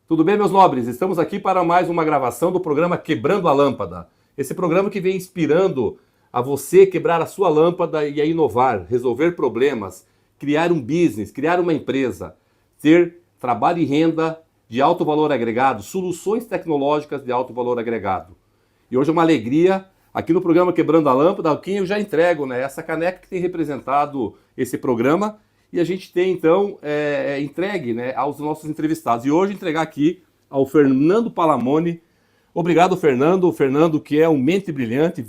Tudo bem, meus nobres? Estamos aqui para mais uma gravação do programa Quebrando a Lâmpada. Esse programa que vem inspirando a você quebrar a sua lâmpada e a inovar, resolver problemas, criar um business, criar uma empresa, ter trabalho e renda de alto valor agregado, soluções tecnológicas de alto valor agregado. E hoje é uma alegria, aqui no programa Quebrando a Lâmpada, aqui eu já entrego, né, essa caneca que tem representado esse programa. E a gente tem, então, entregue, né, aos nossos entrevistados. E hoje entregar aqui ao Fernando Palamoni. Obrigado, Fernando. O Fernando, que é um mente brilhante,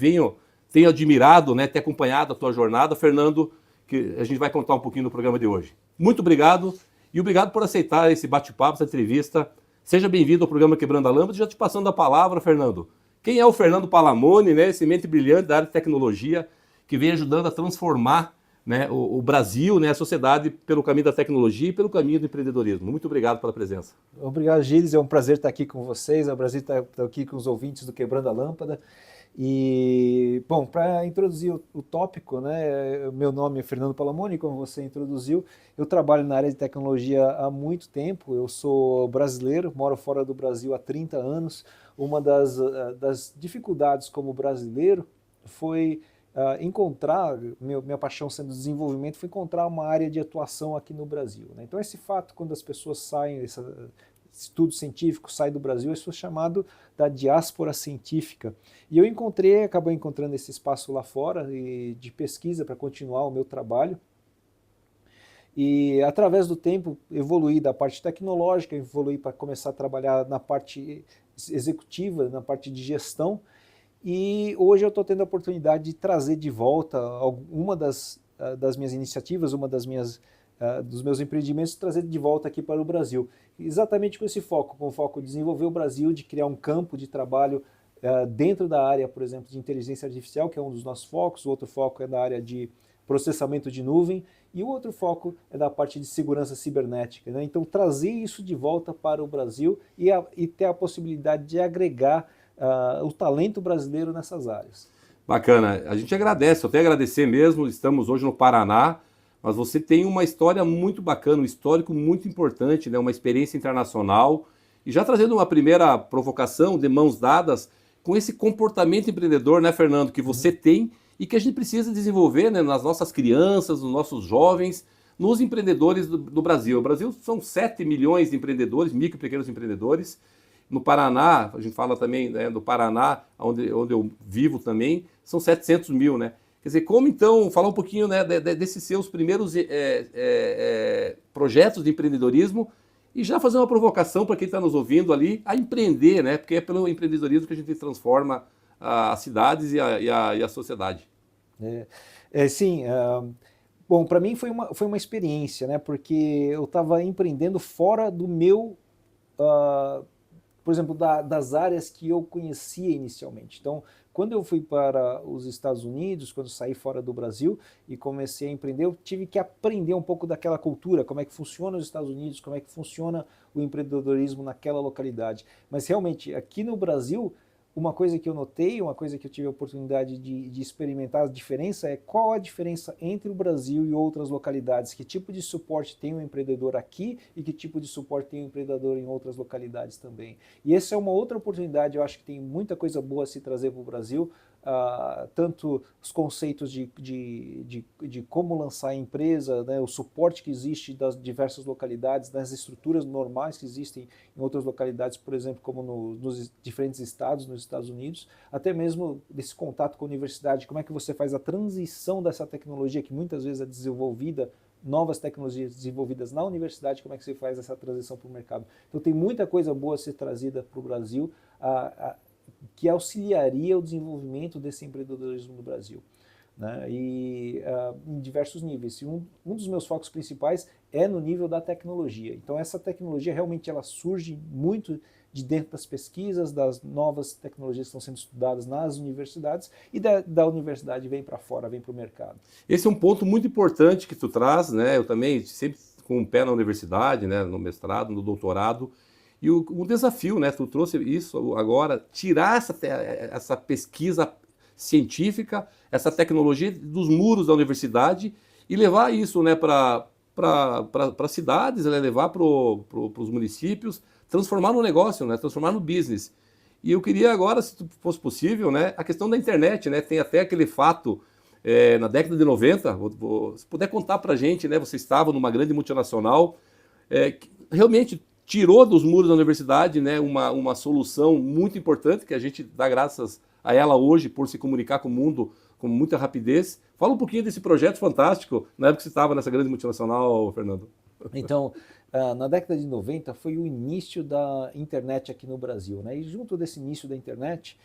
tenho admirado, né, ter acompanhado a tua jornada. Fernando, que a gente vai contar um pouquinho no programa de hoje. Muito obrigado e obrigado por aceitar esse bate-papo, essa entrevista. Seja bem-vindo ao programa Quebrando a Lâmpada. Já te passando a palavra, Fernando. Quem é o Fernando Palamoni, né, esse mente brilhante da área de tecnologia que vem ajudando a transformar, né, o Brasil, né, a sociedade, pelo caminho da tecnologia e pelo caminho do empreendedorismo. Muito obrigado pela presença. Obrigado, Gilles. É um prazer estar aqui com vocês. É um prazer estar aqui com os ouvintes do Quebrando a Lâmpada. E, bom, para introduzir o tópico, né, meu nome é Fernando Palamoni, como você introduziu. Eu trabalho na área de tecnologia há muito tempo. Eu sou brasileiro, moro fora do Brasil há 30 anos. Uma das dificuldades como brasileiro foi minha paixão sendo desenvolvimento, foi encontrar uma área de atuação aqui no Brasil, né? Então esse fato, quando as pessoas saem, esse estudo científico sai do Brasil, isso é chamado da diáspora científica. E eu acabei encontrando esse espaço lá fora de pesquisa para continuar o meu trabalho. E através do tempo evoluí da parte tecnológica, evoluí para começar a trabalhar na parte executiva, na parte de gestão. E hoje eu estou tendo a oportunidade de trazer de volta uma das minhas iniciativas, dos meus empreendimentos, trazer de volta aqui para o Brasil. Exatamente com esse foco, com o foco de desenvolver o Brasil, de criar um campo de trabalho dentro da área, por exemplo, de inteligência artificial, que é um dos nossos focos. O outro foco é da área de processamento de nuvem e o outro foco é da parte de segurança cibernética, né? Então trazer isso de volta para o Brasil e ter a possibilidade de agregar o talento brasileiro nessas áreas. Bacana. A gente agradece, eu até agradecer mesmo. Estamos hoje no Paraná, mas você tem uma história muito bacana, um histórico muito importante, né? Uma experiência internacional. E já trazendo uma primeira provocação de mãos dadas com esse comportamento empreendedor, né, Fernando, que você tem e que a gente precisa desenvolver, né, nas nossas crianças, nos nossos jovens, nos empreendedores do Brasil. O Brasil são 7 milhões de empreendedores, micro e pequenos empreendedores. No Paraná, a gente fala também, né, do Paraná, onde eu vivo também, são 700 mil, né? Quer dizer, como então, falar um pouquinho, né, desses seus primeiros projetos de empreendedorismo e já fazer uma provocação para quem está nos ouvindo ali a empreender, né? Porque é pelo empreendedorismo que a gente transforma as cidades e a sociedade. Sim, bom, para mim foi uma experiência, né? Porque eu estava empreendendo fora do meu... por exemplo, das áreas que eu conhecia inicialmente. Então, quando eu fui para os Estados Unidos, quando eu saí fora do Brasil e comecei a empreender, eu tive que aprender um pouco daquela cultura, como é que funciona os Estados Unidos, como é que funciona o empreendedorismo naquela localidade. Mas realmente, aqui no Brasil, uma coisa que eu notei, uma coisa que eu tive a oportunidade de experimentar a diferença é qual a diferença entre o Brasil e outras localidades, que tipo de suporte tem um empreendedor aqui e que tipo de suporte tem um empreendedor em outras localidades também. E essa é uma outra oportunidade, eu acho que tem muita coisa boa a se trazer para o Brasil, tanto os conceitos de como lançar a empresa, né, o suporte que existe das diversas localidades, das estruturas normais que existem em outras localidades, por exemplo, como nos diferentes estados, nos Estados Unidos, até mesmo desse contato com a universidade, como é que você faz a transição dessa tecnologia que muitas vezes é desenvolvida, novas tecnologias desenvolvidas na universidade, como é que você faz essa transição para o mercado. Então tem muita coisa boa a ser trazida para o Brasil, que auxiliaria o desenvolvimento desse empreendedorismo no Brasil, né? E em diversos níveis. E um dos meus focos principais é no nível da tecnologia. Então essa tecnologia realmente ela surge muito de dentro das pesquisas, das novas tecnologias que estão sendo estudadas nas universidades e da universidade vem para fora, vem para o mercado. Esse é um ponto muito importante que tu traz, né? Eu também sempre com um pé na universidade, né? No mestrado, no doutorado. E o desafio, né? Tu trouxe isso agora, tirar essa pesquisa científica, essa tecnologia dos muros da universidade e levar isso, né, para cidades, né, levar para os municípios, transformar no negócio, né? Transformar no business. E eu queria agora, se fosse possível, né, a questão da internet, né? Tem até aquele fato, na década de 90, se puder contar para a gente, né? Você estava numa grande multinacional, que realmente tirou dos muros da universidade, né, uma solução muito importante, que a gente dá graças a ela hoje por se comunicar com o mundo com muita rapidez. Fala um pouquinho desse projeto fantástico, na época que você estava nessa grande multinacional, Fernando. Então, na década de 90 foi o início da internet aqui no Brasil, né? E junto desse início da internet,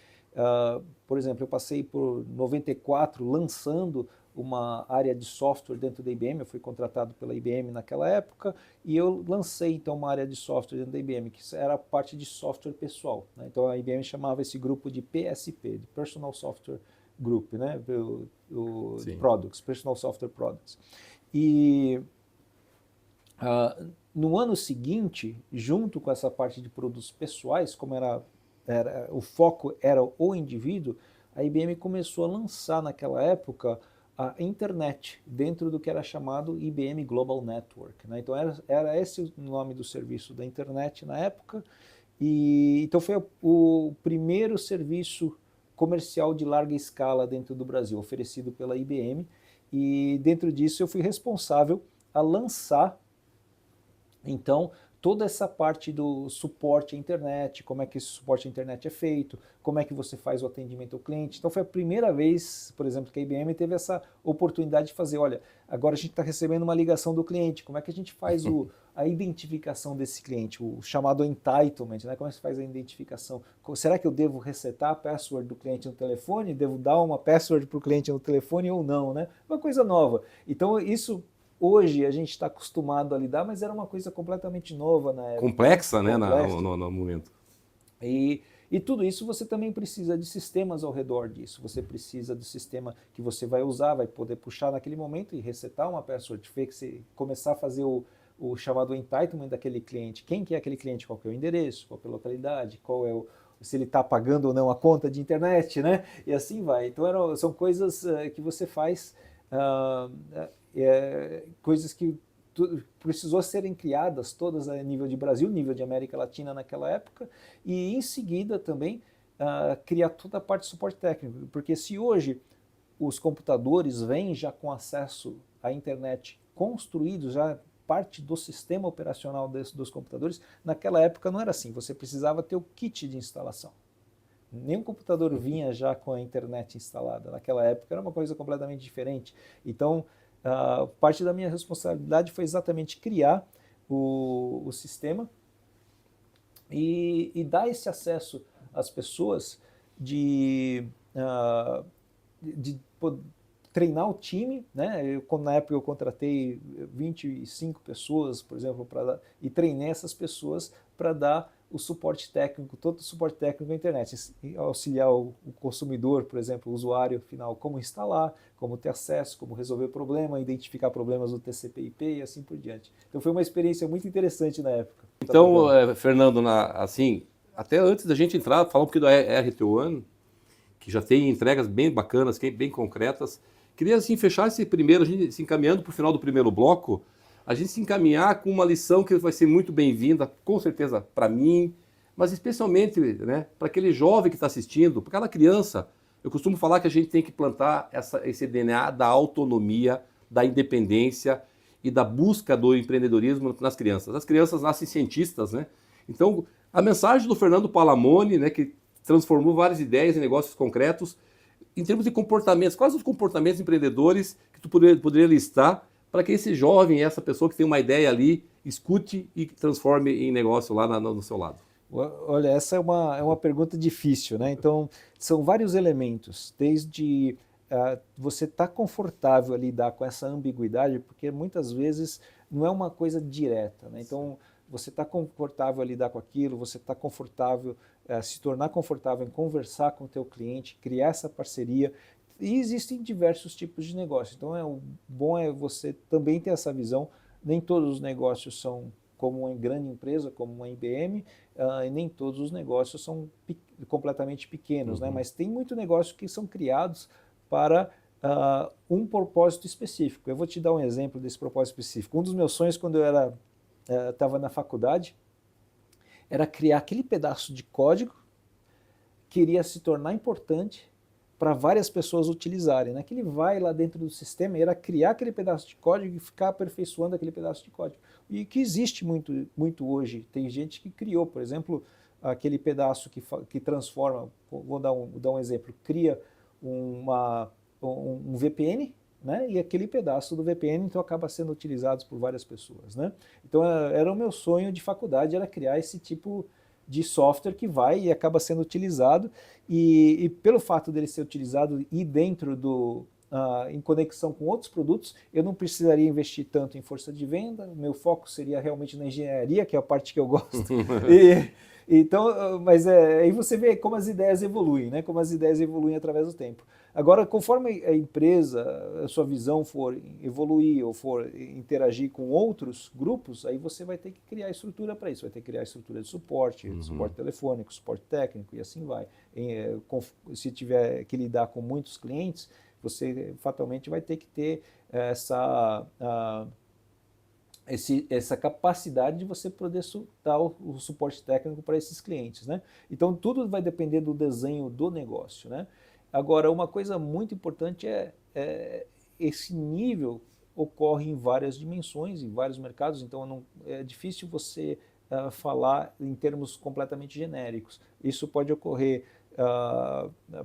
por exemplo, eu passei por 94 lançando uma área de software dentro da IBM, eu fui contratado pela IBM naquela época, e eu lancei então uma área de software dentro da IBM, que era a parte de software pessoal, né? Então a IBM chamava esse grupo de PSP, de Personal Software Group, né? O Products, Personal Software Products. E no ano seguinte, junto com essa parte de produtos pessoais, como o foco era o indivíduo, a IBM começou a lançar naquela época a internet dentro do que era chamado IBM Global Network, né? Então era esse o nome do serviço da internet na época, e então foi o primeiro serviço comercial de larga escala dentro do Brasil, oferecido pela IBM, e dentro disso eu fui responsável a lançar então toda essa parte do suporte à internet, como é que esse suporte à internet é feito, como é que você faz o atendimento ao cliente. Então foi a primeira vez, por exemplo, que a IBM teve essa oportunidade de fazer, olha, agora a gente está recebendo uma ligação do cliente, como é que a gente faz a identificação desse cliente, o chamado entitlement, né? Como é que se faz a identificação? Será que eu devo resetar a password do cliente no telefone? Devo dar uma password para o cliente no telefone ou não, né? Uma coisa nova. Então isso hoje a gente está acostumado a lidar, mas era uma coisa completamente nova na época. Complexa, né, no momento. E tudo isso você também precisa de sistemas ao redor disso. Você precisa do sistema que você vai usar, vai poder puxar naquele momento e resetar uma password fix, começar a fazer o chamado entitlement daquele cliente. Quem que é aquele cliente? Qual que é o endereço? Qual que é a localidade? Qual é se ele está pagando ou não a conta de internet, né? E assim vai. Então são coisas que você faz... coisas que precisou serem criadas todas a nível de Brasil, nível de América Latina naquela época, e em seguida também criar toda a parte de suporte técnico, porque se hoje os computadores vêm já com acesso à internet construídos, já parte do sistema operacional dos computadores, naquela época não era assim, você precisava ter o kit de instalação. Nenhum computador vinha já com a internet instalada. Naquela época era uma coisa completamente diferente. Então, parte da minha responsabilidade foi exatamente criar o sistema e dar esse acesso às pessoas de treinar o time, né? Na época eu contratei 25 pessoas, por exemplo, e treinei essas pessoas para dar o suporte técnico, todo o suporte técnico à internet, auxiliar o consumidor, por exemplo, o usuário final, como instalar, como ter acesso, como resolver o problema, identificar problemas do TCP/IP e assim por diante. Então foi uma experiência muito interessante na época. Então, Fernando, assim, até antes da gente entrar, falar um pouquinho da RT1, que já tem entregas bem bacanas, bem concretas. Queria assim fechar esse primeiro, a gente se encaminhando para o final do primeiro bloco, a gente se encaminhar com uma lição que vai ser muito bem-vinda, com certeza para mim, mas especialmente, né, para aquele jovem que está assistindo, para aquela criança. Eu costumo falar que a gente tem que plantar esse DNA da autonomia, da independência e da busca do empreendedorismo nas crianças. As crianças nascem cientistas, né? Então, a mensagem do Fernando Palamone, né, que transformou várias ideias em negócios concretos, em termos de comportamentos, quais os comportamentos empreendedores que tu poderia listar para que esse jovem, essa pessoa que tem uma ideia ali, escute e transforme em negócio lá no seu lado? Olha, essa é uma pergunta difícil, né? Então, são vários elementos, desde você estar confortável a lidar com essa ambiguidade, porque muitas vezes não é uma coisa direta, né? Então, você está confortável a lidar com aquilo, você está confortável, se tornar confortável em conversar com o teu cliente, criar essa parceria. E existem diversos tipos de negócio. Então, o bom é você também ter essa visão. Nem todos os negócios são como uma grande empresa, como uma IBM, e nem todos os negócios são completamente pequenos, né? Mas tem muito negócio que são criados para um propósito específico. Eu vou te dar um exemplo desse propósito específico. Um dos meus sonhos, quando eu estava na faculdade, era criar aquele pedaço de código que iria se tornar importante para várias pessoas utilizarem, né? Que ele vai lá dentro do sistema, era criar aquele pedaço de código e ficar aperfeiçoando aquele pedaço de código. E que existe muito hoje. Tem gente que criou, por exemplo, aquele pedaço que transforma, vou dar um exemplo, cria um VPN, né? E aquele pedaço do VPN então acaba sendo utilizado por várias pessoas, né? Então era o meu sonho de faculdade, era criar esse tipo de software que vai e acaba sendo utilizado, e pelo fato dele ser utilizado e dentro em conexão com outros produtos, eu não precisaria investir tanto em força de venda, o meu foco seria realmente na engenharia, que é a parte que eu gosto. Então, mas aí você vê como as ideias evoluem, né? Como as ideias evoluem através do tempo. Agora, conforme a empresa, a sua visão for evoluir ou for interagir com outros grupos, aí você vai ter que criar estrutura para isso, vai ter que criar estrutura de suporte, suporte telefônico, suporte técnico e assim vai. Se tiver que lidar com muitos clientes, você fatalmente vai ter que ter essa capacidade de você poder dar o suporte técnico para esses clientes, né? Então tudo vai depender do desenho do negócio, né? Agora, uma coisa muito importante esse nível ocorre em várias dimensões, em vários mercados, então é difícil você falar em termos completamente genéricos. Isso pode ocorrer,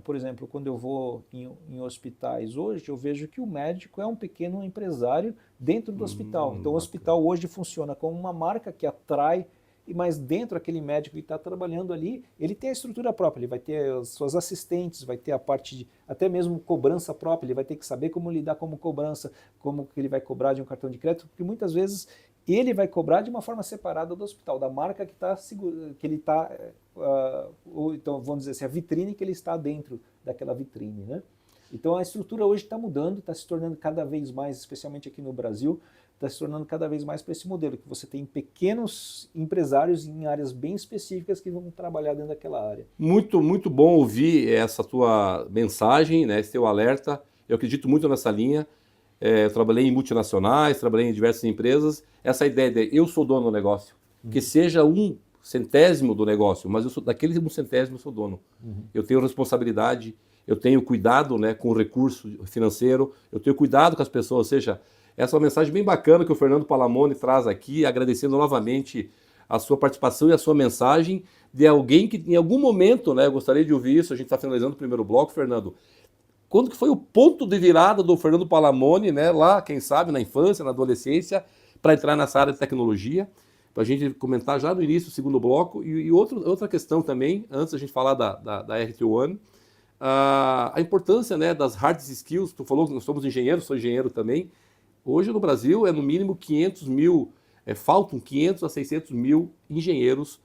por exemplo, quando eu vou em hospitais hoje, eu vejo que o médico é um pequeno empresário dentro do hospital. Então o hospital hoje funciona como uma marca que atrai, mas dentro daquele médico que está trabalhando ali, ele tem a estrutura própria, ele vai ter as suas assistentes, vai ter a parte de até mesmo cobrança própria, ele vai ter que saber como lidar com cobrança, como que ele vai cobrar de um cartão de crédito, porque muitas vezes ele vai cobrar de uma forma separada do hospital, da marca que ele está, ou então vamos dizer assim, a vitrine que ele está dentro daquela vitrine, né? Então a estrutura hoje está mudando, está se tornando cada vez mais, especialmente aqui no Brasil, está se tornando cada vez mais para esse modelo, que você tem pequenos empresários em áreas bem específicas que vão trabalhar dentro daquela área. Muito, muito bom ouvir essa tua mensagem, né, esse teu alerta. Eu acredito muito nessa linha. Eu trabalhei em multinacionais, trabalhei em diversas empresas. Essa ideia de eu sou dono do negócio, que seja 1/100º do negócio, mas eu sou daquele 1/100º eu sou dono. Eu tenho responsabilidade, eu tenho cuidado, né, com o recurso financeiro, eu tenho cuidado com as pessoas, ou seja, essa é uma mensagem bem bacana que o Fernando Palamone traz aqui, agradecendo novamente a sua participação e a sua mensagem de alguém que em algum momento, né, eu gostaria de ouvir isso, a gente está finalizando o primeiro bloco, Fernando, quando que foi o ponto de virada do Fernando Palamone, né, lá, quem sabe, na infância, na adolescência, para entrar nessa área de tecnologia, para a gente comentar já no início do segundo bloco, e outra questão também, antes da gente falar da RT1, a importância, né, das hard skills. Tu falou que nós somos engenheiros, sou engenheiro também. Hoje no Brasil é no mínimo 500 mil, faltam 500 a 600 mil engenheiros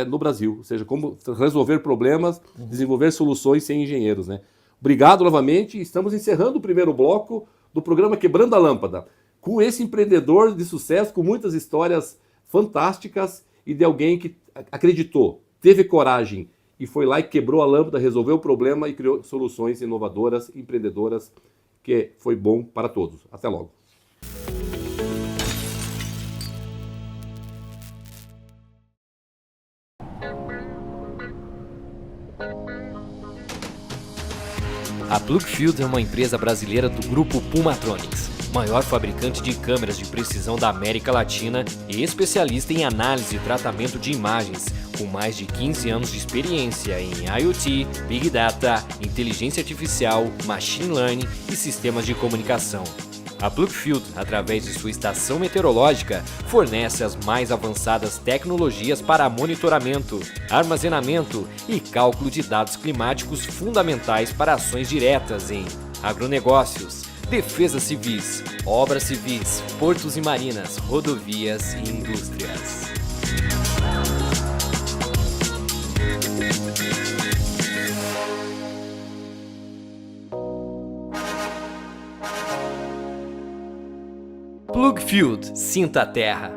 no Brasil, ou seja, como resolver problemas, desenvolver soluções sem engenheiros, né? Obrigado novamente, estamos encerrando o primeiro bloco do programa Quebrando a Lâmpada, com esse empreendedor de sucesso, com muitas histórias fantásticas e de alguém que acreditou, teve coragem e foi lá e quebrou a lâmpada, resolveu o problema e criou soluções inovadoras, empreendedoras, que foi bom para todos. Até logo. A Plugfield é uma empresa brasileira do grupo Pulmatronics, maior fabricante de câmeras de precisão da América Latina e especialista em análise e tratamento de imagens, com mais de 15 anos de experiência em IoT, Big Data, inteligência artificial, machine learning e sistemas de comunicação. A Plugfield, através de sua estação meteorológica, fornece as mais avançadas tecnologias para monitoramento, armazenamento e cálculo de dados climáticos fundamentais para ações diretas em agronegócios, defesas civis, obras civis, portos e marinas, rodovias e indústrias. Plugfield, sinta a terra.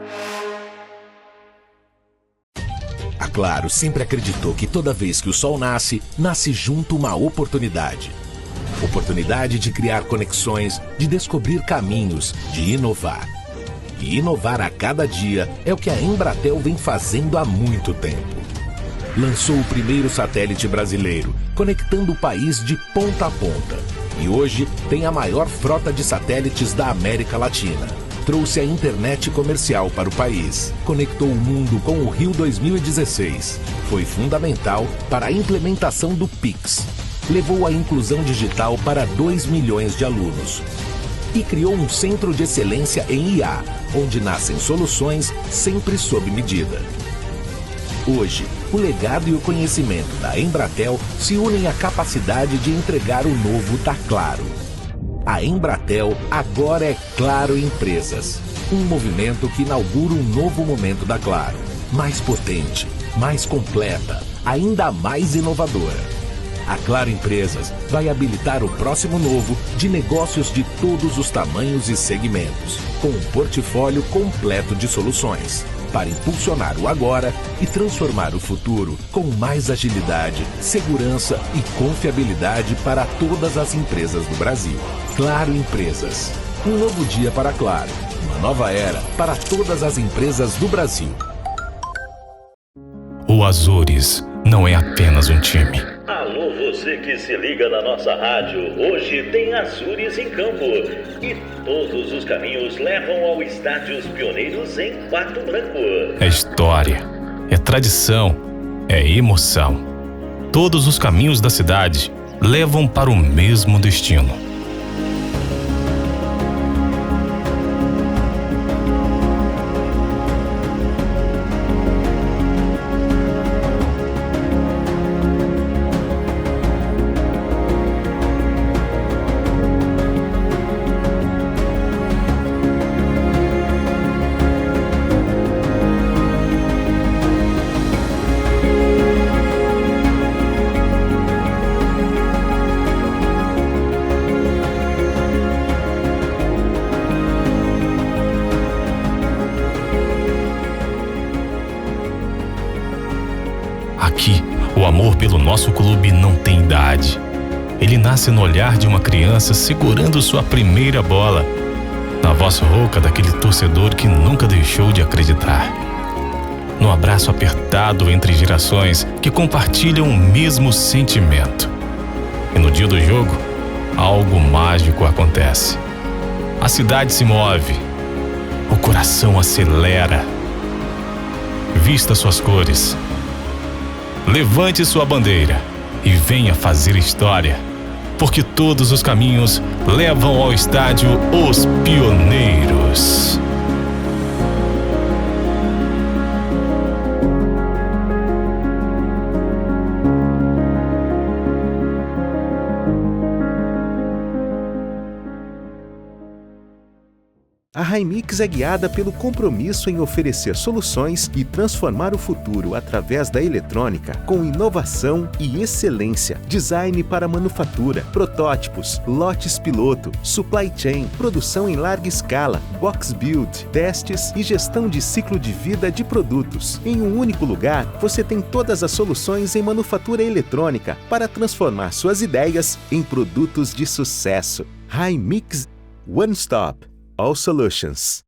A Claro sempre acreditou que toda vez que o sol nasce, nasce junto uma oportunidade. Oportunidade de criar conexões, de descobrir caminhos, de inovar. E inovar a cada dia é o que a Embratel vem fazendo há muito tempo. Lançou o primeiro satélite brasileiro, conectando o país de ponta a ponta. E hoje tem a maior frota de satélites da América Latina. Trouxe a internet comercial para o país. Conectou o mundo com o Rio 2016. Foi fundamental para a implementação do Pix. Levou a inclusão digital para 2 milhões de alunos. E criou um centro de excelência em IA, onde nascem soluções sempre sob medida. Hoje, o legado e o conhecimento da Embratel se unem à capacidade de entregar o novo da Claro. A Embratel agora é Claro Empresas. Um movimento que inaugura um novo momento da Claro. Mais potente, mais completa, ainda mais inovadora. A Claro Empresas vai habilitar o próximo novo de negócios de todos os tamanhos e segmentos, com um portfólio completo de soluções, para impulsionar o agora e transformar o futuro com mais agilidade, segurança e confiabilidade para todas as empresas do Brasil. Claro Empresas. Um novo dia para a Claro. Uma nova era para todas as empresas do Brasil. O Azures não é apenas um time. Alô, você que se liga na nossa rádio, hoje tem Azures em campo. E todos os caminhos levam ao Estádio Os Pioneiros em Pato Branco. É história, é tradição, é emoção. Todos os caminhos da cidade levam para o mesmo destino. Aqui, o amor pelo nosso clube não tem idade. Ele nasce no olhar de uma criança segurando sua primeira bola, na voz rouca daquele torcedor que nunca deixou de acreditar, no abraço apertado entre gerações que compartilham o mesmo sentimento. E no dia do jogo, algo mágico acontece. A cidade se move, o coração acelera. Vista suas cores, levante sua bandeira e venha fazer história, porque todos os caminhos levam ao estádio Os Pioneiros. A Hymix é guiada pelo compromisso em oferecer soluções e transformar o futuro através da eletrônica com inovação e excelência. Design para manufatura, protótipos, lotes piloto, supply chain, produção em larga escala, box build, testes e gestão de ciclo de vida de produtos. Em um único lugar, você tem todas as soluções em manufatura eletrônica para transformar suas ideias em produtos de sucesso. Hymix One Stop. All Solutions.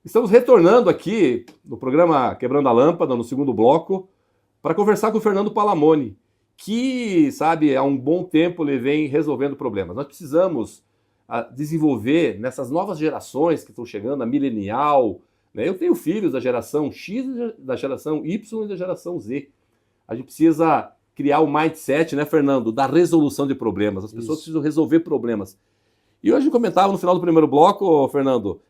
Estamos retornando aqui no programa Quebrando a Lâmpada, no segundo bloco, para conversar com o Fernando Palamoni, que, sabe, há um bom tempo ele vem resolvendo problemas. Nós precisamos desenvolver nessas novas gerações que estão chegando, a milenial, né? Eu tenho filhos da geração X, da geração Y e da geração Z. A gente precisa criar o mindset, né, Fernando, da resolução de problemas. As pessoas precisam resolver problemas. E hoje eu comentava no final do primeiro bloco, Fernando,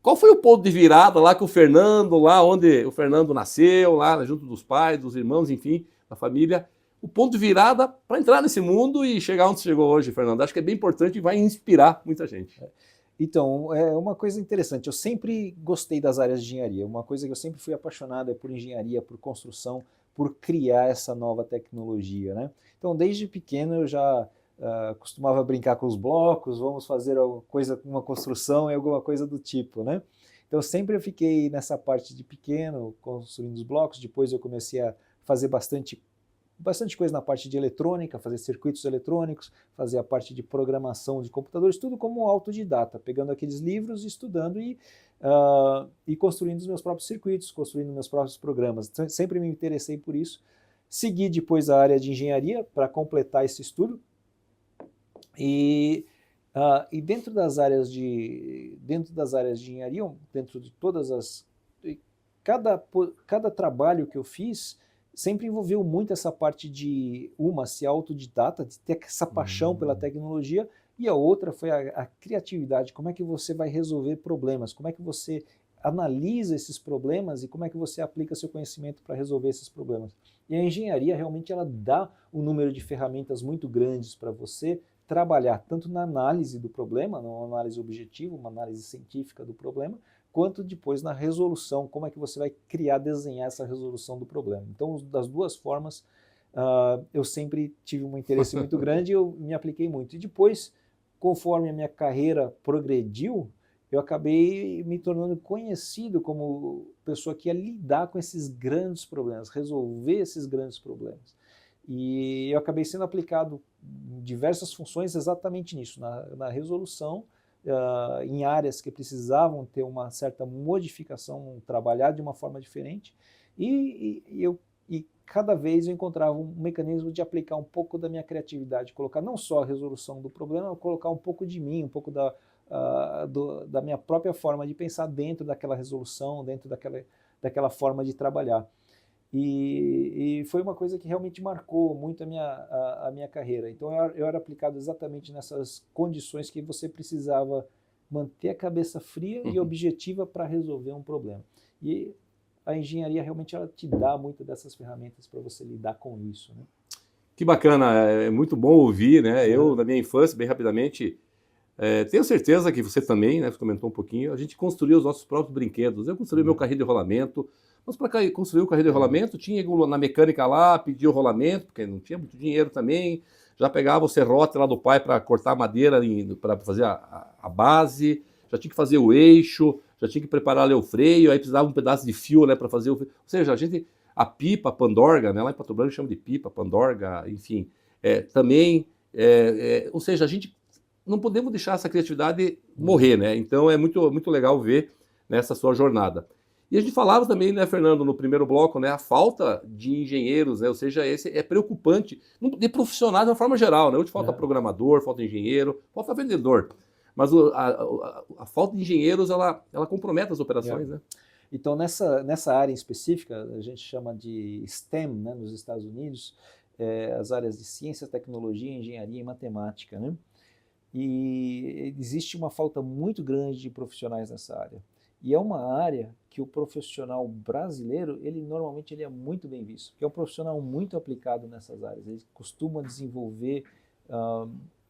qual foi o ponto de virada lá que o Fernando, lá onde o Fernando nasceu, lá junto dos pais, dos irmãos, enfim, da família, o ponto de virada para entrar nesse mundo e chegar onde chegou hoje, Fernando? Acho que é bem importante e vai inspirar muita gente. Então, é uma coisa interessante. Eu sempre gostei das áreas de engenharia. Uma coisa que eu sempre fui apaixonado é por engenharia, por construção, por criar essa nova tecnologia, né? Então, desde pequeno eu já costumava brincar com os blocos, vamos fazer uma construção e alguma coisa do tipo, né? Então, sempre eu fiquei nessa parte de pequeno, construindo os blocos. Depois eu comecei a fazer bastante bastante coisa na parte de eletrônica, fazer circuitos eletrônicos, fazer a parte de programação de computadores, tudo como autodidata, pegando aqueles livros, estudando e construindo os meus próprios circuitos, construindo meus próprios programas. Então, sempre me interessei por isso. Segui depois a área de engenharia para completar esse estudo. E dentro das áreas de engenharia, dentro de todas as... Cada trabalho que eu fiz sempre envolveu muito essa parte de ser autodidata, de ter essa paixão pela tecnologia, e a outra foi a criatividade, como é que você vai resolver problemas, como é que você analisa esses problemas e como é que você aplica seu conhecimento para resolver esses problemas. E a engenharia realmente ela dá um número de ferramentas muito grandes para você trabalhar tanto na análise do problema, uma análise objetiva, uma análise científica do problema, quanto depois na resolução, como é que você vai desenhar essa resolução do problema. Então, das duas formas, eu sempre tive um interesse muito grande e eu me apliquei muito. E depois, conforme a minha carreira progrediu, eu acabei me tornando conhecido como pessoa que ia lidar com esses grandes problemas, resolver esses grandes problemas. E eu acabei sendo aplicado em diversas funções exatamente nisso, na resolução, em áreas que precisavam ter uma certa modificação, trabalhar de uma forma diferente, e cada vez eu encontrava um mecanismo de aplicar um pouco da minha criatividade, colocar não só a resolução do problema, mas colocar um pouco de mim, um pouco da minha própria forma de pensar dentro daquela resolução, dentro daquela forma de trabalhar. E foi uma coisa que realmente marcou muito a minha carreira. Então eu era aplicado exatamente nessas condições que você precisava manter a cabeça fria e objetiva para resolver um problema. E a engenharia realmente ela te dá muito dessas ferramentas para você lidar com isso, né? Que bacana, é muito bom ouvir, né? Eu, na minha infância, bem rapidamente, tenho certeza que você também, né? Você comentou um pouquinho, a gente construiu os nossos próprios brinquedos. Eu construí meu carrinho de rolamento. Mas para construir o carrinho de rolamento, tinha na mecânica lá, pedia o rolamento, porque não tinha muito dinheiro também. Já pegava o serrote lá do pai para cortar a madeira, para fazer a base. Já tinha que fazer o eixo, já tinha que preparar ali o freio, aí precisava um pedaço de fio, né, para fazer o freio. Ou seja, a pipa, a pandorga, né, lá em Pato Branco chama de pipa, pandorga, enfim. Também, ou seja, a gente não podemos deixar essa criatividade morrer, né? Então é muito, muito legal ver nessa sua jornada. E a gente falava também, né, Fernando, no primeiro bloco, né, a falta de engenheiros, né, ou seja, esse é preocupante, de profissionais de uma forma geral, né, hoje falta programador, falta engenheiro, falta vendedor, mas a falta de engenheiros, ela compromete as operações, né? Então, nessa área em específica, a gente chama de STEM, né, nos Estados Unidos, as áreas de ciência, tecnologia, engenharia e matemática, né? E existe uma falta muito grande de profissionais nessa área. E é uma área que o profissional brasileiro, normalmente ele é muito bem visto, porque é um profissional muito aplicado nessas áreas. Ele costuma desenvolver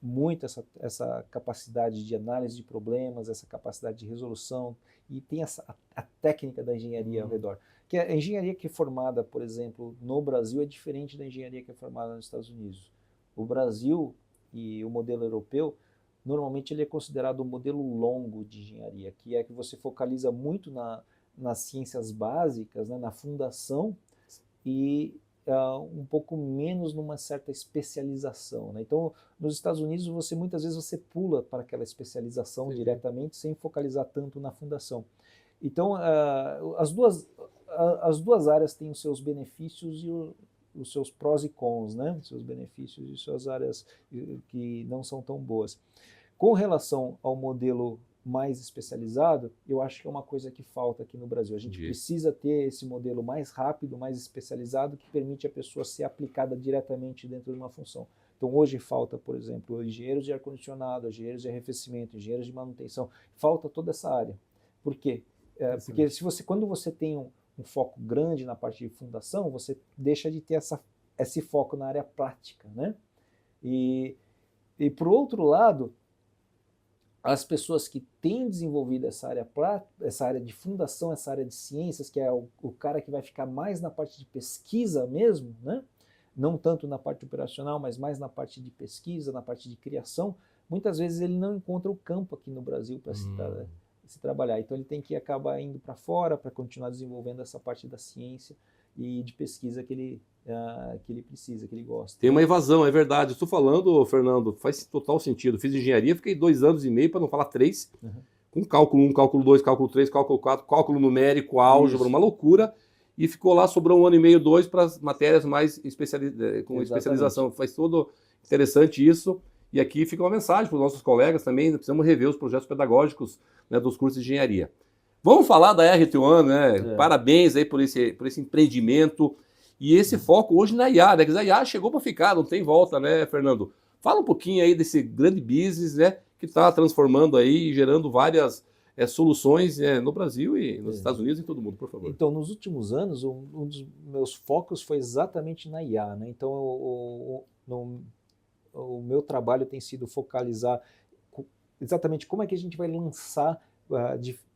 muito essa capacidade de análise de problemas, essa capacidade de resolução, e tem a técnica da engenharia ao redor. Que a engenharia que é formada, por exemplo, no Brasil é diferente da engenharia que é formada nos Estados Unidos. O Brasil e o modelo europeu, normalmente ele é considerado um modelo longo de engenharia, que é que você focaliza muito nas ciências básicas, né, na fundação, e um pouco menos numa certa especialização, né? Então, nos Estados Unidos, muitas vezes você pula para aquela especialização diretamente, sem focalizar tanto na fundação. Então, as duas áreas têm os seus benefícios e os seus prós e cons, né? Seus benefícios e suas áreas que não são tão boas. Com relação ao modelo mais especializado, eu acho que é uma coisa que falta aqui no Brasil. A gente precisa ter esse modelo mais rápido, mais especializado, que permite a pessoa ser aplicada diretamente dentro de uma função. Então hoje falta, por exemplo, engenheiros de ar-condicionado, engenheiros de arrefecimento, engenheiros de manutenção. Falta toda essa área. Por quê? Porque quando você tem um foco grande na parte de fundação, você deixa de ter esse foco na área prática, né? E por outro lado, as pessoas que têm desenvolvido essa área de fundação, essa área de ciências, que é o cara que vai ficar mais na parte de pesquisa mesmo, né? Não tanto na parte operacional, mas mais na parte de pesquisa, na parte de criação, muitas vezes ele não encontra o campo aqui no Brasil para se trabalhar. Então ele tem que acabar indo para fora para continuar desenvolvendo essa parte da ciência. e de pesquisa que ele precisa, que ele gosta. Tem uma evasão, é verdade. Estou falando, Fernando, faz total sentido. Fiz engenharia, fiquei 2 anos e meio, para não falar 3, com cálculo 1, cálculo 2, cálculo 3, cálculo 4, cálculo numérico, álgebra, uma loucura. E ficou lá, sobrou 1 ano e meio, 2, para as matérias mais com especialização. Faz todo interessante isso. E aqui fica uma mensagem para os nossos colegas também, precisamos rever os projetos pedagógicos, né, dos cursos de engenharia. Vamos falar da RT1, né? Parabéns aí por esse empreendimento e esse foco hoje na IA, né? A IA chegou para ficar, não tem volta, né, Fernando? Fala um pouquinho aí desse grande business, né, que está transformando aí e gerando várias soluções no Brasil e nos Estados Unidos e em todo mundo, por favor. Então, nos últimos anos, um dos meus focos foi exatamente na IA, né? Então, o meu trabalho tem sido focalizar exatamente como é que a gente vai lançar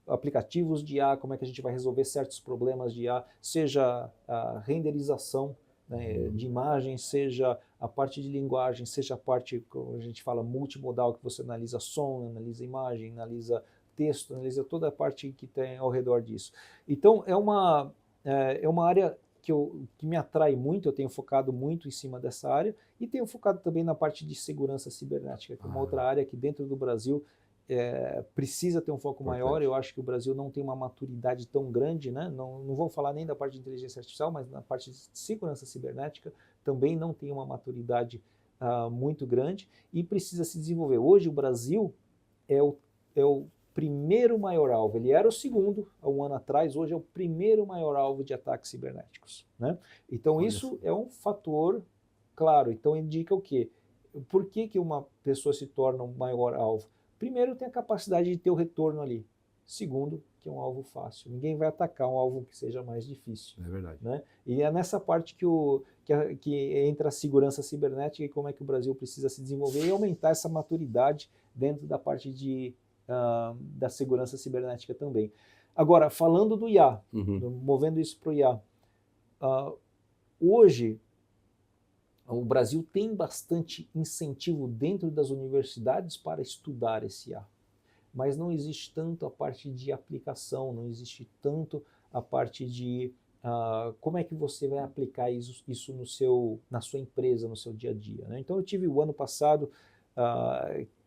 aplicativos de IA, como é que a gente vai resolver certos problemas de IA, seja a renderização, né, de imagens, seja a parte de linguagem, seja a parte, como a gente fala, multimodal, que você analisa som, analisa imagem, analisa texto, analisa toda a parte que tem ao redor disso. Então, é uma área que me atrai muito, eu tenho focado muito em cima dessa área e tenho focado também na parte de segurança cibernética, que é uma outra área que dentro do Brasil precisa ter um foco maior. Eu acho que o Brasil não tem uma maturidade tão grande, né? Não vou falar nem da parte de inteligência artificial, mas na parte de segurança cibernética também não tem uma maturidade muito grande e precisa se desenvolver. Hoje o Brasil é o primeiro maior alvo. Ele era o segundo há um ano atrás, hoje é o primeiro maior alvo de ataques cibernéticos, né? Então isso é um fator claro. Então indica o quê? Por que uma pessoa se torna um maior alvo? Primeiro, tem a capacidade de ter o retorno ali. Segundo, que é um alvo fácil. Ninguém vai atacar um alvo que seja mais difícil. É verdade. Né? E é nessa parte que entra a segurança cibernética e como é que o Brasil precisa se desenvolver e aumentar essa maturidade dentro da parte da segurança cibernética também. Agora, falando do IA, movendo isso para o IA, hoje o Brasil tem bastante incentivo dentro das universidades para estudar esse IA, mas não existe tanto a parte de aplicação, não existe tanto a parte de como é que você vai aplicar isso na sua empresa, no seu dia a dia, né? Então eu tive o ano passado,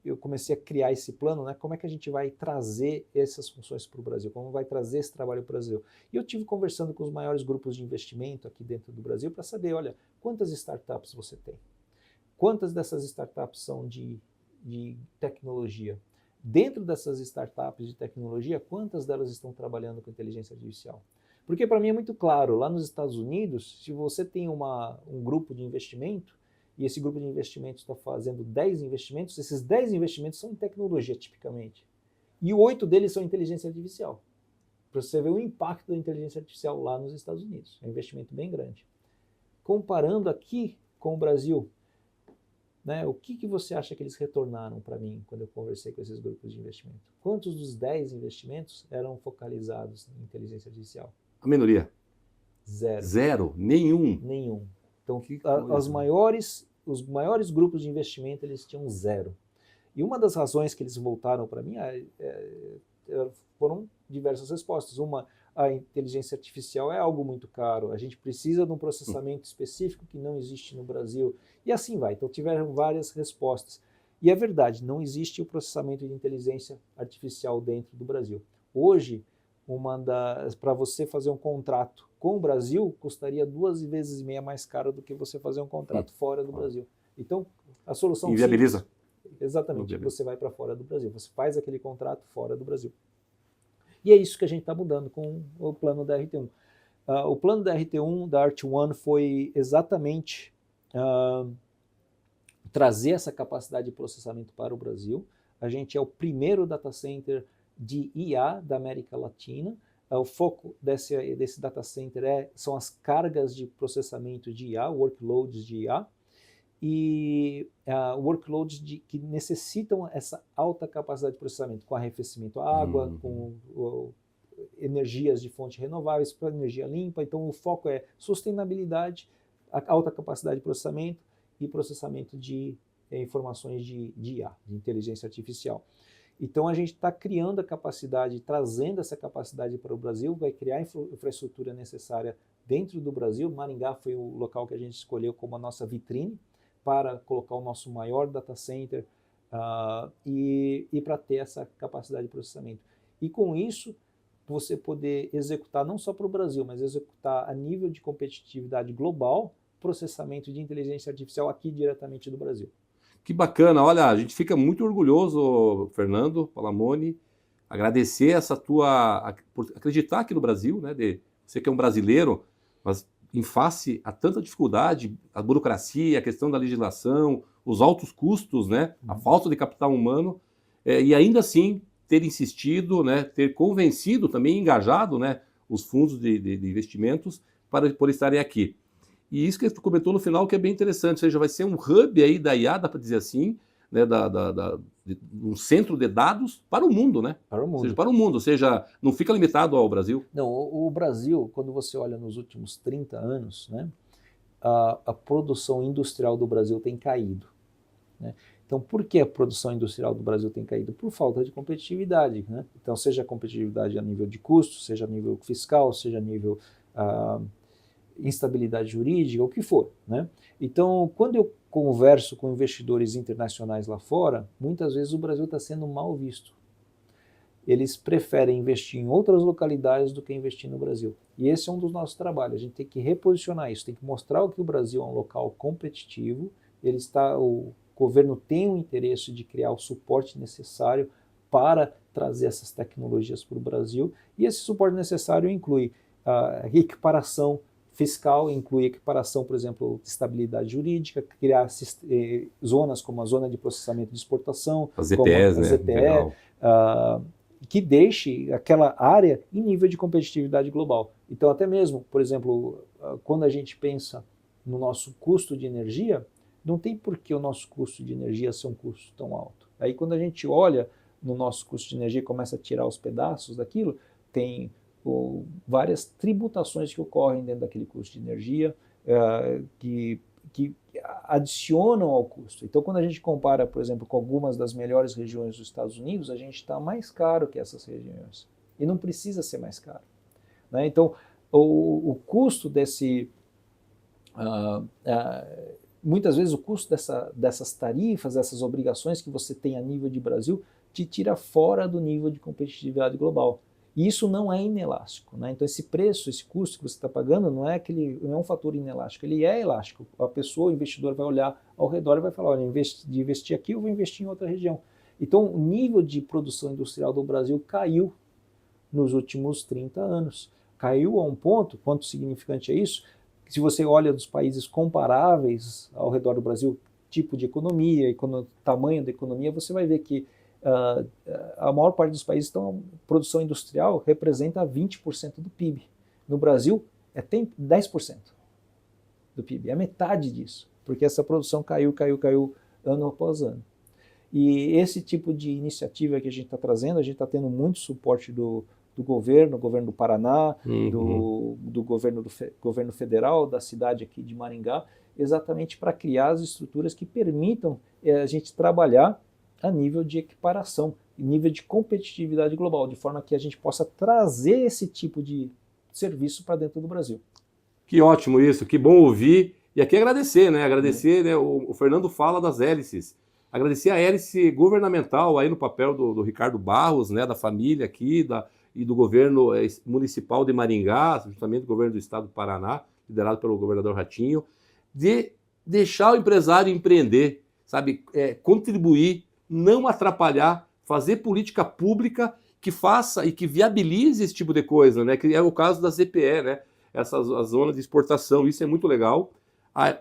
eu comecei a criar esse plano, né? Como é que a gente vai trazer essas funções para o Brasil, como vai trazer esse trabalho para o Brasil. E eu tive conversando com os maiores grupos de investimento aqui dentro do Brasil para saber, olha, quantas startups você tem? Quantas dessas startups são de tecnologia? Dentro dessas startups de tecnologia, quantas delas estão trabalhando com inteligência artificial? Porque para mim é muito claro, lá nos Estados Unidos, se você tem um grupo de investimento, e esse grupo de investimentos está fazendo 10 investimentos, esses 10 investimentos são em tecnologia, tipicamente. E 8 deles são em inteligência artificial. Para você ver o impacto da inteligência artificial lá nos Estados Unidos. É um investimento bem grande. Comparando aqui com o Brasil, né, o que você acha que eles retornaram para mim quando eu conversei com esses grupos de investimento? Quantos dos 10 investimentos eram focalizados em inteligência artificial? A minoria. Zero. Zero? Nenhum? Nenhum. Então, os maiores grupos de investimento, eles tinham zero. E uma das razões que eles voltaram para mim foram diversas respostas. Uma, a inteligência artificial é algo muito caro, a gente precisa de um processamento específico que não existe no Brasil, e assim vai. Então, tiveram várias respostas. E é verdade, não existe o processamento de inteligência artificial dentro do Brasil. Hoje, para você fazer um contrato com o Brasil, custaria 2,5 vezes mais caro do que você fazer um contrato fora do Brasil. Então, a solução inviabiliza. Simples, exatamente, você vai para fora do Brasil, você faz aquele contrato fora do Brasil. E é isso que a gente está mudando com o plano da RT1. O plano da RT1, da RT1, foi exatamente trazer essa capacidade de processamento para o Brasil. A gente é o primeiro data center de IA da América Latina. O foco desse data center são as cargas de processamento de IA, workloads de IA, e workloads que necessitam essa alta capacidade de processamento, com arrefecimento à água, com energias de fontes renováveis, para energia limpa. Então o foco é sustentabilidade, alta capacidade de processamento e processamento de informações de IA, de inteligência artificial. Então a gente está criando a capacidade, trazendo essa capacidade para o Brasil, vai criar a infraestrutura necessária dentro do Brasil. Maringá foi o local que a gente escolheu como a nossa vitrine para colocar o nosso maior data center e para ter essa capacidade de processamento. E com isso, você poder executar não só para o Brasil, mas executar a nível de competitividade global, processamento de inteligência artificial aqui diretamente do Brasil. Que bacana, olha, a gente fica muito orgulhoso, Fernando Palamoni, agradecer essa por acreditar aqui no Brasil, né, você que é um brasileiro, mas em face a tanta dificuldade, a burocracia, a questão da legislação, os altos custos, né, a falta de capital humano, e ainda assim ter insistido, né, ter convencido, também engajado, né, os fundos de investimentos por estarem aqui. E isso que tu comentou no final que é bem interessante, ou seja, vai ser um hub aí da IA, dá para dizer assim, né, um centro de dados para o mundo, né? Para o mundo. Ou seja, não fica limitado ao Brasil. Não, o Brasil, quando você olha nos últimos 30 anos, né, a produção industrial do Brasil tem caído, né? Então, por que a produção industrial do Brasil tem caído? Por falta de competitividade, né? Então, seja a competitividade a nível de custo, seja a nível fiscal, seja a nível instabilidade jurídica, o que for, né? Então, quando eu converso com investidores internacionais lá fora, muitas vezes o Brasil está sendo mal visto. Eles preferem investir em outras localidades do que investir no Brasil. E esse é um dos nossos trabalhos. A gente tem que reposicionar isso, tem que mostrar que o Brasil é um local competitivo. O governo tem um interesse de criar o suporte necessário para trazer essas tecnologias para o Brasil. E esse suporte necessário inclui a equiparação fiscal, inclui equiparação, por exemplo, de estabilidade jurídica, criar zonas como a zona de processamento de exportação, as EPEs, como né? As EPE, que deixe aquela área em nível de competitividade global. Então, até mesmo, por exemplo, quando a gente pensa no nosso custo de energia, não tem por que o nosso custo de energia ser um custo tão alto. Aí, quando a gente olha no nosso custo de energia e começa a tirar os pedaços daquilo, tem várias tributações que ocorrem dentro daquele custo de energia que adicionam ao custo. Então, quando a gente compara, por exemplo, com algumas das melhores regiões dos Estados Unidos, a gente está mais caro que essas regiões. E não precisa ser mais caro, né? Então, o custo desse... muitas vezes o custo dessas tarifas, dessas obrigações que você tem a nível de Brasil, te tira fora do nível de competitividade global. E isso não é inelástico, né? Então esse preço, esse custo que você está pagando não é um fator inelástico, ele é elástico. A pessoa, o investidor vai olhar ao redor e vai falar, olha, de investir aqui eu vou investir em outra região. Então o nível de produção industrial do Brasil caiu nos últimos 30 anos. Caiu a um ponto, quanto significante é isso? Se você olha dos países comparáveis ao redor do Brasil, tipo de economia, tamanho da economia, você vai ver que a maior parte dos países, produção industrial representa 20% do PIB. No Brasil, tem 10% do PIB, é metade disso, porque essa produção caiu ano após ano. E esse tipo de iniciativa que a gente está trazendo, a gente está tendo muito suporte do governo do Paraná, do governo federal, da cidade aqui de Maringá, exatamente para criar as estruturas que permitam a gente trabalhar a nível de equiparação, nível de competitividade global, de forma que a gente possa trazer esse tipo de serviço para dentro do Brasil. Que ótimo isso, que bom ouvir. E aqui agradecer, né? Agradecer, né? O Fernando fala das hélices. Agradecer a hélice governamental aí no papel do Ricardo Barros, né? Da família aqui, e do governo municipal de Maringá, justamente do governo do estado do Paraná, liderado pelo governador Ratinho, de deixar o empresário empreender, sabe? Contribuir, não atrapalhar, fazer política pública que faça e que viabilize esse tipo de coisa, né? Que é o caso da ZPE, né? As zonas de exportação, isso é muito legal.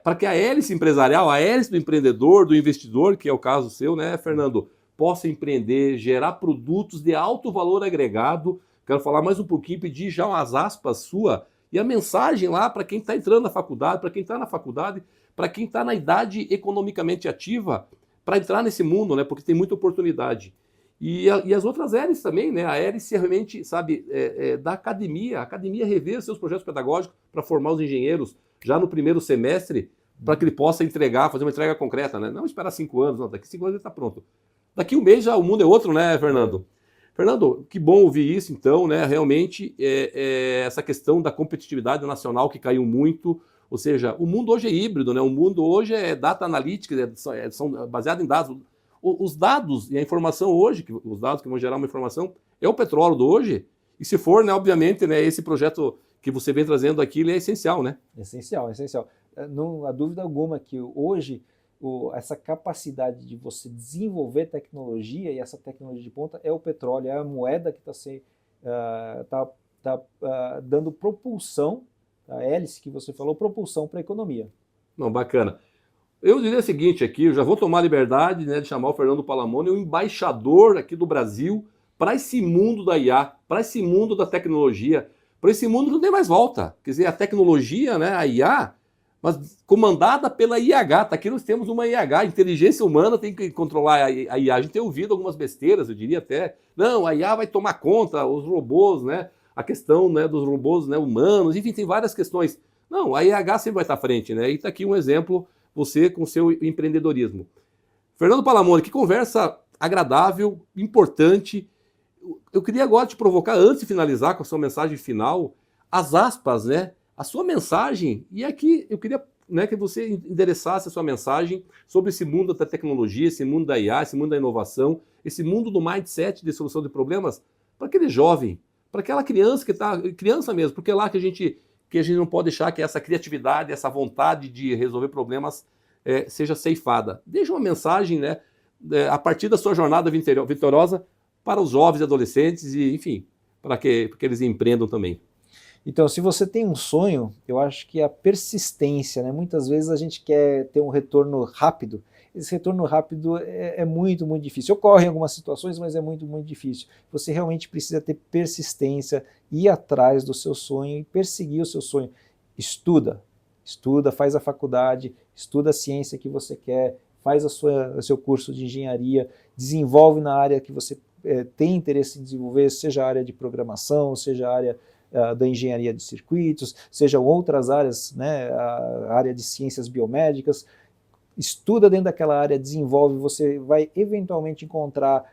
Para que a hélice empresarial, a hélice do empreendedor, do investidor, que é o caso seu, né, Fernando, possa empreender, gerar produtos de alto valor agregado. Quero falar mais um pouquinho, pedir já umas aspas sua e a mensagem lá para quem está entrando na faculdade, para quem está na faculdade, para quem está na idade economicamente ativa, para entrar nesse mundo, né? Porque tem muita oportunidade. E as outras hélices também, né? A hélice realmente, sabe, da academia. A academia rever seus projetos pedagógicos para formar os engenheiros já no primeiro semestre, para que ele possa fazer uma entrega concreta, né? Não esperar 5 anos, não, daqui 5 anos ele está pronto. Daqui um mês já o mundo é outro, né, Fernando? Fernando, que bom ouvir isso, então, né? Realmente, essa questão da competitividade nacional que caiu muito, ou seja, o mundo hoje é híbrido, né? O mundo hoje é data analytics, são baseados em dados. Os dados e a informação hoje, os dados que vão gerar uma informação, é o petróleo do hoje. E se for, né, obviamente, né, esse projeto que você vem trazendo aqui, ele é essencial, né? Essencial, essencial. Não há dúvida alguma que hoje essa capacidade de você desenvolver tecnologia, e essa tecnologia de ponta é o petróleo, é a moeda que está dando propulsão, a hélice que você falou, propulsão para a economia. Não, bacana. Eu diria o seguinte aqui, eu já vou tomar a liberdade, né, de chamar o Fernando Palamone o embaixador aqui do Brasil para esse mundo da IA, para esse mundo da tecnologia, para esse mundo que não tem mais volta. Quer dizer, a tecnologia, né, a IA, mas comandada pela IH. Tá aqui nós temos uma IH, inteligência humana tem que controlar a IA. A gente tem ouvido algumas besteiras, eu diria até. Não, a IA vai tomar conta, os robôs, né? A questão, né, dos robôs, né, humanos, enfim, tem várias questões. Não, a IH sempre vai estar à frente, né? E tá aqui um exemplo, você com seu empreendedorismo. Fernando Palamone, que conversa agradável, importante. Eu queria agora te provocar, antes de finalizar com a sua mensagem final, as aspas, né? A sua mensagem, e aqui eu queria, né, que você endereçasse a sua mensagem sobre esse mundo da tecnologia, esse mundo da IA, esse mundo da inovação, esse mundo do mindset de solução de problemas, para aquele jovem, para aquela criança que está, criança mesmo, porque é lá que a gente não pode deixar que essa criatividade, essa vontade de resolver problemas seja ceifada. Deixa uma mensagem, né, a partir da sua jornada vitoriosa para os jovens e adolescentes e, enfim, para que eles empreendam também. Então, se você tem um sonho, eu acho que a persistência, né? Muitas vezes a gente quer ter um retorno rápido. Esse retorno rápido é muito, muito difícil. Ocorre em algumas situações, mas é muito, muito difícil. Você realmente precisa ter persistência, ir atrás do seu sonho e perseguir o seu sonho. Estuda, faz a faculdade, estuda a ciência que você quer, faz o seu curso de engenharia, desenvolve na área que você tem interesse em desenvolver, seja a área de programação, seja a área da engenharia de circuitos, sejam outras áreas, né, a área de ciências biomédicas, estuda dentro daquela área, desenvolve, você vai eventualmente encontrar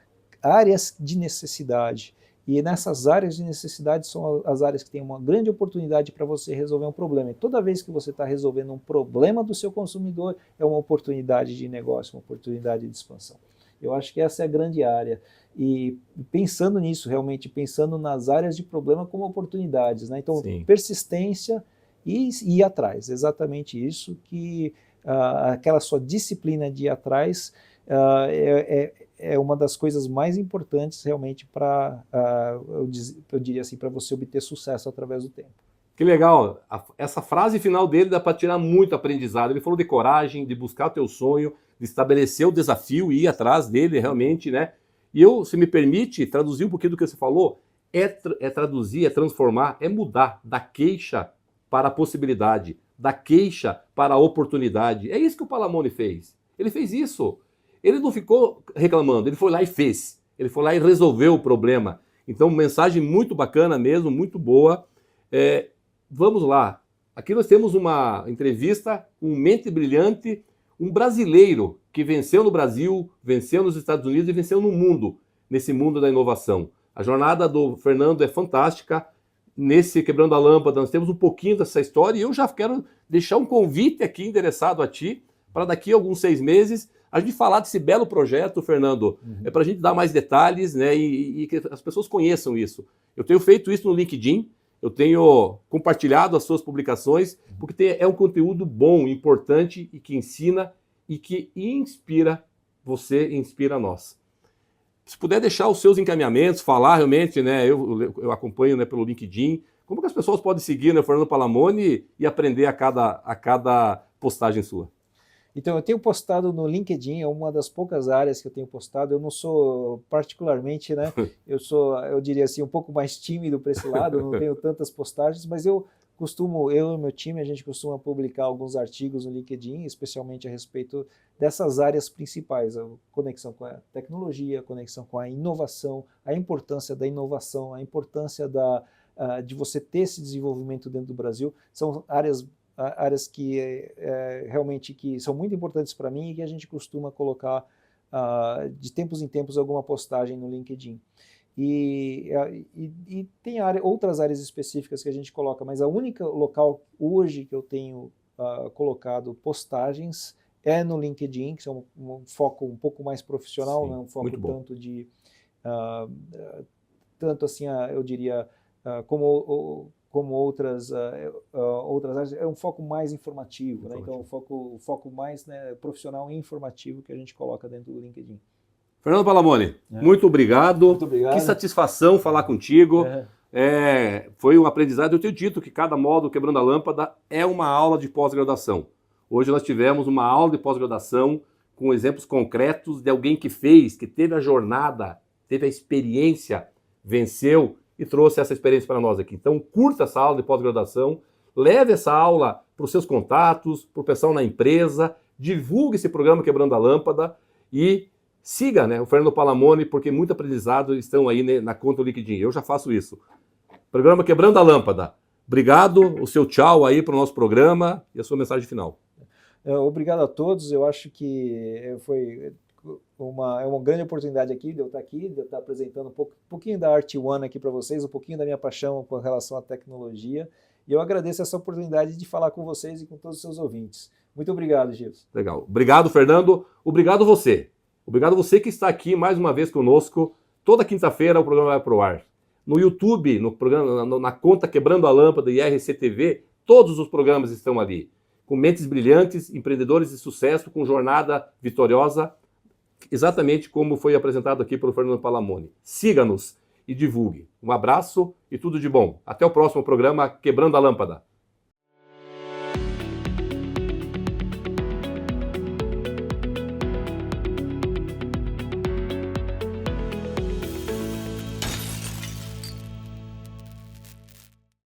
áreas de necessidade, e nessas áreas de necessidade são as áreas que têm uma grande oportunidade para você resolver um problema, e toda vez que você está resolvendo um problema do seu consumidor, é uma oportunidade de negócio, uma oportunidade de expansão. Eu acho que essa é a grande área. E pensando nisso, realmente, pensando nas áreas de problema como oportunidades, né? Então, sim, persistência e ir atrás, exatamente isso, que aquela sua disciplina de ir atrás é uma das coisas mais importantes realmente para, eu diria assim, para você obter sucesso através do tempo. Que legal, essa frase final dele dá para tirar muito aprendizado. Ele falou de coragem, de buscar o teu sonho, de estabelecer o desafio e ir atrás dele realmente, né? E eu, se me permite, traduzir um pouquinho do que você falou, traduzir, é transformar, é mudar da queixa para a possibilidade, da queixa para a oportunidade. É isso que o Palamone fez. Ele fez isso. Ele não ficou reclamando, ele foi lá e fez. Ele foi lá e resolveu o problema. Então, mensagem muito bacana mesmo, muito boa. Vamos lá. Aqui nós temos uma entrevista com um mente brilhante, um brasileiro que venceu no Brasil, venceu nos Estados Unidos e venceu no mundo, nesse mundo da inovação. A jornada do Fernando é fantástica. Nesse Quebrando a Lâmpada, nós temos um pouquinho dessa história e eu já quero deixar um convite aqui endereçado a ti, para daqui a alguns 6 meses a gente falar desse belo projeto, Fernando, para a gente dar mais detalhes, né, e que as pessoas conheçam isso. Eu tenho feito isso no LinkedIn, eu tenho compartilhado as suas publicações, porque é um conteúdo bom, importante e que ensina e que inspira você e inspira nós. Se puder deixar os seus encaminhamentos, falar realmente, né, eu acompanho, né, pelo LinkedIn, como que as pessoas podem seguir, né, o Fernando Palamone e aprender a cada postagem sua? Então, eu tenho postado no LinkedIn, é uma das poucas áreas que eu tenho postado. Eu não sou particularmente, né? Eu diria assim, um pouco mais tímido para esse lado, eu não tenho tantas postagens, mas eu e meu time, a gente costuma publicar alguns artigos no LinkedIn, especialmente a respeito dessas áreas principais, a conexão com a tecnologia, a conexão com a inovação, a importância da inovação, a importância de você ter esse desenvolvimento dentro do Brasil. São áreas que realmente que são muito importantes para mim e que a gente costuma colocar de tempos em tempos alguma postagem no LinkedIn. E tem outras áreas específicas que a gente coloca, mas a única local hoje que eu tenho colocado postagens é no LinkedIn, que é um foco um pouco mais profissional, não é um foco tanto de tanto assim, eu diria, como outras áreas, é um foco mais informativo, né? Então o foco mais, né, profissional e informativo que a gente coloca dentro do LinkedIn. Fernando Palamoni, muito obrigado. Muito obrigado. Que satisfação falar contigo. Foi um aprendizado. Eu tenho dito que cada módulo Quebrando a Lâmpada é uma aula de pós-graduação. Hoje nós tivemos uma aula de pós-graduação com exemplos concretos de alguém que fez, que teve a jornada, teve a experiência, venceu e trouxe essa experiência para nós aqui. Então, curta essa aula de pós-graduação, leve essa aula para os seus contatos, para o pessoal na empresa, divulgue esse programa Quebrando a Lâmpada e siga, né, o Fernando Palamoni, porque muito aprendizado estão aí, né, na conta do LinkedIn. Eu já faço isso. Programa Quebrando a Lâmpada. Obrigado, o seu tchau aí para o nosso programa e a sua mensagem final. Obrigado a todos. Eu acho que foi uma grande oportunidade aqui de eu estar apresentando um pouquinho da Art One aqui para vocês, um pouquinho da minha paixão com relação à tecnologia. E eu agradeço essa oportunidade de falar com vocês e com todos os seus ouvintes. Muito obrigado, Gilson. Legal. Obrigado, Fernando. Obrigado você. Obrigado você que está aqui mais uma vez conosco. Toda quinta-feira o programa vai pro ar. No YouTube, no programa, na conta Quebrando a Lâmpada e RCTV, todos os programas estão ali. Com mentes brilhantes, empreendedores de sucesso, com jornada vitoriosa, exatamente como foi apresentado aqui pelo Fernando Palamoni. Siga-nos e divulgue. Um abraço e tudo de bom. Até o próximo programa Quebrando a Lâmpada.